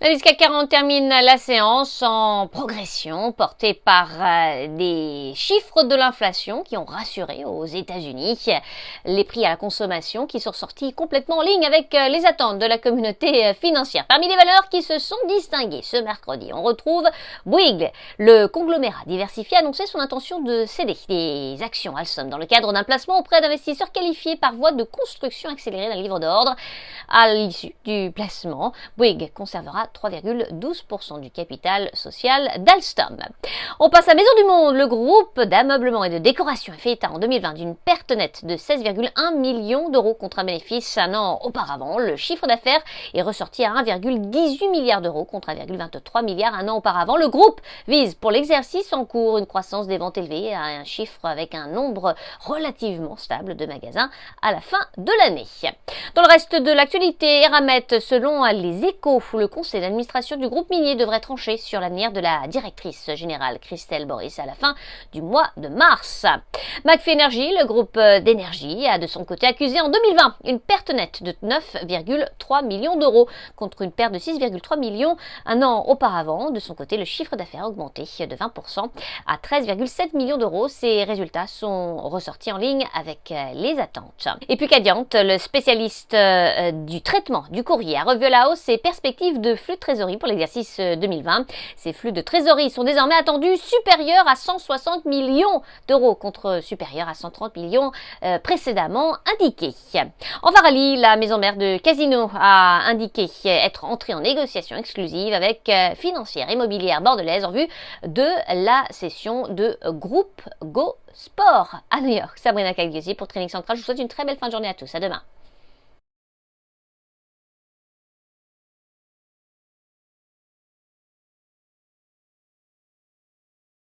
L'indice CAC 40 termine la séance en progression, portée par des chiffres de l'inflation qui ont rassuré aux États-Unis. Les prix à la consommation qui sont sortis complètement en ligne avec les attentes de la communauté financière. Parmi les valeurs qui se sont distinguées ce mercredi, on retrouve Bouygues. Le conglomérat diversifié a annoncé son intention de céder des actions Alstom dans le cadre d'un placement auprès d'investisseurs qualifiés par voie de construction accélérée d'un livre d'ordre. À l'issue du placement, Bouygues conservera 3,12% du capital social d'Alstom. On passe à Maisons du Monde. Le groupe d'ameublement et de décoration a fait état en 2020 d'une perte nette de 16,1 millions d'euros contre un bénéfice un an auparavant. Le chiffre d'affaires est ressorti à 1,18 milliard d'euros contre 1,23 milliard un an auparavant. Le groupe vise pour l'exercice en cours une croissance des ventes élevée à un chiffre avec un nombre relativement stable de magasins à la fin de l'année. Dans le reste de l'actualité, Eramet, selon les Échos, le conseil d'administration du groupe minier devrait trancher sur l'avenir de la directrice générale Christelle Boris à la fin du mois de mars. McPhy Energy, le groupe d'énergie, a de son côté accusé en 2020 une perte nette de 9,3 millions d'euros contre une perte de 6,3 millions un an auparavant. De son côté, le chiffre d'affaires a augmenté de 20% à 13,7 millions d'euros. Ces résultats sont ressortis en ligne avec les attentes. Et puis Cadiant, le spécialiste du traitement du courrier, a revu à la hausse ses perspectives de flux de trésorerie pour l'exercice 2020. Ces flux de trésorerie sont désormais attendus supérieurs à 160 millions d'euros contre supérieurs à 130 millions précédemment indiqués. En Farali, la maison mère de Casino a indiqué être entrée en négociation exclusive avec financière immobilière bordelaise en vue de la cession de Groupe Go Sport à New York. Sabrina Cagliozzi pour Training Central. Je vous souhaite une très belle fin de journée à tous. À demain.